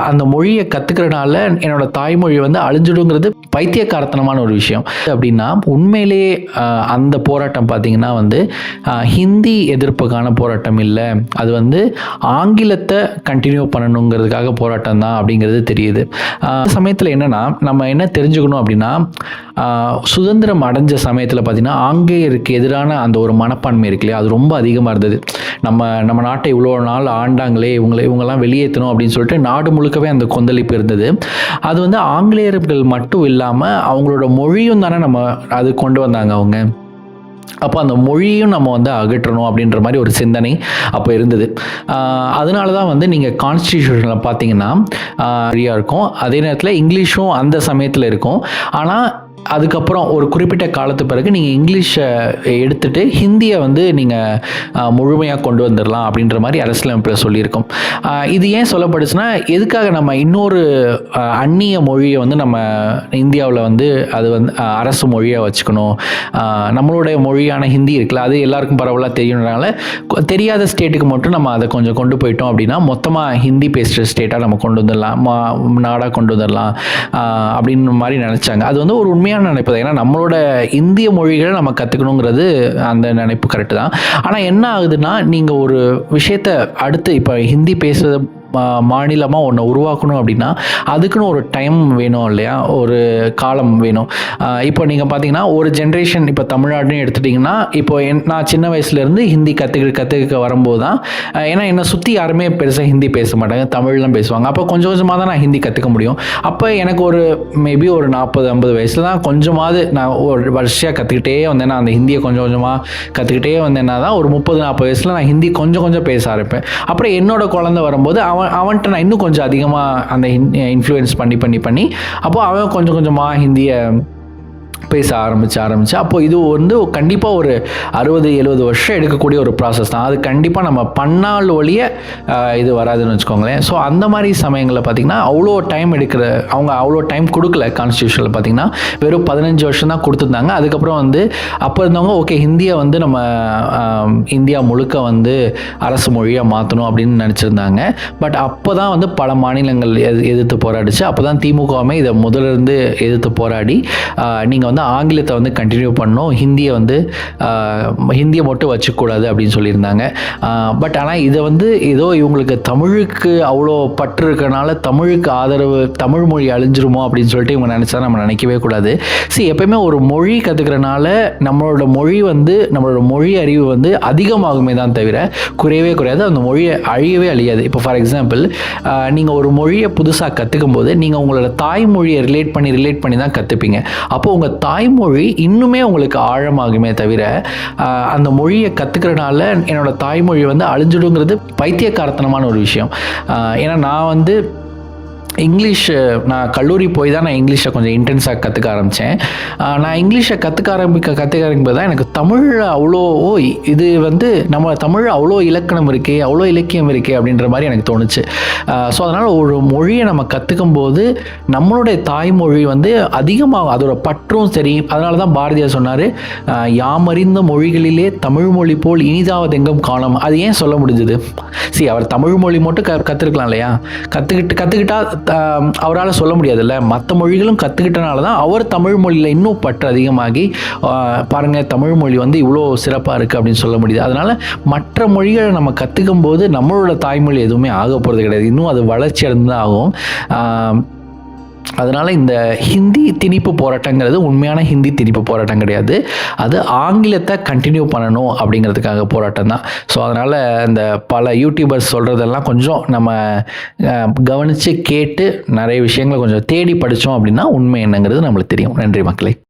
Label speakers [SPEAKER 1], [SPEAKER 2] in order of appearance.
[SPEAKER 1] அந்த மொழியை கற்றுக்கிறனால என்னோட தாய்மொழி வந்து அழிஞ்சிடுங்கிறது பைத்தியக்காரத்தனமான ஒரு விஷயம். அப்படின்னா உண்மையிலேயே அந்த போராட்டம் பார்த்தீங்கன்னா வந்து ஹிந்தி எதிர்ப்புக்கான போராட்டம் இல்லை, அது வந்து ஆங்கிலத்தை கண்டினியூ பண்ணணுங்கிறதுக்காக போராட்டம் தான் அப்படிங்கிறது தெரியுது. சமயத்தில் என்னென்னா நம்ம என்ன தெரிஞ்சுக்கணும் அப்படின்னா, சுதந்திரம் அடைஞ்ச சமயத்தில் பார்த்தீங்கன்னா ஆங்கிலேயருக்கு எதிரான அந்த ஒரு மனப்பான்மை இருக்கு இல்லையா, அது ரொம்ப அதிகமாக இருந்தது. நம்ம நாட்டை இவ்வளோ நாள் ஆண்டாங்களே, இவங்கெல்லாம் வெளியேற்றணும் அப்படின்னு சொல்லிட்டு நாடு முழுக்கவே அந்த கொந்தளிப்பு இருந்தது. அது வந்து ஆங்கிலேயர்கள் மட்டும் இல்லாமல் அவங்களோட மொழியும் தானே நம்ம அது கொண்டு வந்தாங்க அவங்க. அப்போ அந்த மொழியும் நம்ம வந்து அகற்றணும் அப்படின்ற மாதிரி ஒரு சிந்தனை அப்போ இருந்தது. அதனால தான் வந்து நீங்கள் கான்ஸ்டிடியூஷனில் பார்த்தீங்கன்னா மொழியாக இருக்கும், அதே நேரத்தில் இங்கிலீஷும் அந்த சமயத்தில் இருக்கும். ஆனால் அதுக்கப்புறம் ஒரு குறிப்பிட்ட காலத்து பிறகு நீங்கள் இங்கிலீஷை எடுத்துகிட்டு ஹிந்தியை வந்து நீங்கள் முழுமையாக கொண்டு வந்துடலாம் அப்படின்ற மாதிரி அரசியலமைப்பில் சொல்லியிருக்கோம். இது ஏன் சொல்லப்படுச்சுன்னா, எதுக்காக நம்ம இன்னொரு அந்நிய மொழியை வந்து நம்ம இந்தியாவில் வந்து அது வந்து அரசு மொழியாக வச்சுக்கணும், நம்மளுடைய மொழியான ஹிந்தி இருக்குல்ல அது எல்லாருக்கும் பரவலாக தெரியணுனால தெரியாத ஸ்டேட்டுக்கு மட்டும் நம்ம அதை கொஞ்சம் கொண்டு போயிட்டோம் அப்படின்னா மொத்தமாக ஹிந்தி பேசுகிற ஸ்டேட்டாக நம்ம கொண்டு வந்துடலாம், நாடாக கொண்டு வந்துடலாம் அப்படின்னு மாதிரி நினச்சாங்க. அது வந்து ஒரு உண்மையான நினைப்பு தான். ஏன்னா நம்மளோட இந்திய மொழிகளை நம்ம கற்றுக்கணுங்கிறது அந்த நினைப்பு கரெக்டு தான். ஆனால் என்ன ஆகுதுன்னா, நீங்கள் ஒரு விஷயத்தை அடுத்து இப்போ ஹிந்தி பேசுகிறத மாநிலமாக ஒன்று உருவாக்கணும் அப்படின்னா அதுக்குன்னு ஒரு டைம் வேணும் இல்லையா, ஒரு காலம் வேணும். இப்போ நீங்கள் பார்த்தீங்கன்னா ஒரு ஜென்ரேஷன் இப்போ தமிழ்நாடுன்னு எடுத்துட்டிங்கன்னா, இப்போ நான் சின்ன வயசுலேருந்து ஹிந்தி கற்றுக்க வரும்போது தான், ஏன்னா என்னை சுற்றி யாருமே பெருசாக ஹிந்தி பேச மாட்டாங்க, தமிழ்லாம் பேசுவாங்க. அப்போ கொஞ்சம் கொஞ்சமாக தான் நான் ஹிந்தி கற்றுக்க முடியும். அப்போ எனக்கு ஒரு மேபி ஒரு 40-50 வயசில் தான் கொஞ்சமாவது நான் ஒரு வருஷமாக கற்றுக்கிட்டே வந்தேன்னா, அந்த ஹிந்தியை கொஞ்சம் கொஞ்சமாக கற்றுக்கிட்டே வந்தேன்னா தான் ஒரு 30-40 வயசில் நான் ஹிந்தி கொஞ்சம் கொஞ்சம் பேச ஆரம்பிப்பேன். அப்புறம் என்னோட குழந்தை வரும்போது அவன்கிட்ட நான் இன்னும் கொஞ்சம் அதிகமாக அந்த இன்ஃப்ளூயன்ஸ் பண்ணி அப்போ அவன் கொஞ்சம் கொஞ்சமாக ஹிந்தியை பேச ஆரம்பிச்சு அப்போ இது வந்து கண்டிப்பாக ஒரு 60-70 வருஷம் எடுக்கக்கூடிய ஒரு ப்ராசஸ் தான். அது கண்டிப்பாக நம்ம பண்ணால் ஒழிய இது வராதுன்னு வச்சுக்கோங்களேன். ஸோ அந்த மாதிரி சமயங்களில் பார்த்திங்கன்னா அவ்வளோ டைம் அவங்க அவ்வளோ டைம் கொடுக்கல. கான்ஸ்டியூஷனில் பார்த்திங்கன்னா வெறும் 15 வருஷம் தான் கொடுத்துருந்தாங்க. அதுக்கப்புறம் வந்து அப்போ இருந்தவங்க ஓகே ஹிந்தியை வந்து நம்ம இந்தியா முழுக்க வந்து அரசு மொழியாக மாற்றணும் அப்படின்னு நினச்சிருந்தாங்க. பட் அப்போ தான் வந்து பல மாநிலங்கள் எதிர்த்து போராடிச்சு. அப்போ தான் திமுகவுமே இதை முதலிருந்து எதிர்த்து போராடி நீங்கள் வந்து ஆங்கிலத்தை வந்து கண்டினியூ பண்ணணும், ஹிந்தியை மட்டும் வச்சுக்கூடாது அப்படின்னு சொல்லியிருந்தாங்க. பட் ஆனால் இதை வந்து ஏதோ இவங்களுக்கு தமிழுக்கு அவ்வளோ பற்று இருக்கனால தமிழுக்கு ஆதரவு, தமிழ் மொழி அழிஞ்சிருமோ அப்படின்னு சொல்லிட்டு இவங்க நினச்சா நம்ம நினைக்கவே கூடாது. எப்பயுமே ஒரு மொழி கற்றுக்கிறனால நம்மளோட மொழி அறிவு வந்து அதிகமாகுமே தான் தவிர குறையவே குறையாது. அந்த மொழியை அழியவே அழியாது. இப்போ ஃபார் எக்ஸாம்பிள் நீங்கள் ஒரு மொழியை புதுசாக கற்றுக்கும் போது நீங்கள் உங்களோட தாய்மொழியை ரிலேட் பண்ணி தான் கற்றுப்பீங்க. அப்போ உங்கள் தாய்மொழி இன்னுமே உங்களுக்கு ஆழமாகுமே தவிர அந்த மொழியை கற்றுக்கிறனால என்னோட தாய்மொழி வந்து அழிஞ்சிடுங்கிறது பைத்தியக்காரத்தனமான ஒரு விஷயம். ஏன்னா நான் வந்து நான் கல்லூரி போய் தான் நான் இங்கிலீஷை கொஞ்சம் இன்டென்ஸாக கற்றுக்க ஆரம்பித்தேன். நான் இங்கிலீஷை கற்றுக்க ஆரம்பிக்கும் தான் எனக்கு தமிழ் அவ்வளோ இது வந்து நம்ம தமிழ் அவ்வளோ இலக்கணம் இருக்கே, அவ்வளோ இலக்கியம் இருக்கே அப்படின்ற மாதிரி எனக்கு தோணுச்சு. ஸோ அதனால் ஒரு மொழியை நம்ம கற்றுக்கும் போது நம்மளுடைய தாய்மொழி வந்து அதிகமாக அதோட பற்றும் சரி. அதனால தான் பாரதியார் சொன்னார், யாமறிந்த மொழிகளிலே தமிழ் மொழி போல் இனிதாவது எங்கும் காணோம். அது ஏன் சொல்ல முடிஞ்சது? அவர் தமிழ் மொழி மட்டும் கற்றுக்கலாம் இல்லையா, கற்றுக்கிட்டா அவரால் சொல்ல முடியாதுல்ல. மற்ற மொழிகளும் கற்றுக்கிட்டனால தான் அவர் தமிழ் மொழியில் இன்னும் பற்று அதிகமாகி பாருங்கள் தமிழ் மொழி வந்து இவ்வளோ சிறப்பாக இருக்குது அப்படின்னு சொல்ல முடியுது. அதனால் மற்ற மொழிகளை நம்ம கற்றுக்கும் போது நம்மளோட தாய்மொழி எதுவுமே ஆக போகிறது கிடையாது, இன்னும் அது வளர்ச்சி அடைந்து தான் ஆகும். அதனால் இந்த ஹிந்தி திணிப்பு போராட்டங்கிறது உண்மையான ஹிந்தி திணிப்பு போராட்டம் கிடையாது, அது ஆங்கிலத்தை கண்டினியூ பண்ணணும் அப்படிங்கிறதுக்காக போராட்டம் தான். ஸோ அதனால் இந்த பல யூடியூபர்ஸ் சொல்கிறதெல்லாம் கொஞ்சம் நம்ம கவனித்து கேட்டு நிறைய விஷயங்களை கொஞ்சம் தேடி படித்தோம் அப்படின்னா உண்மை என்னங்கிறது நம்மளுக்கு தெரியும். நன்றி மக்களே.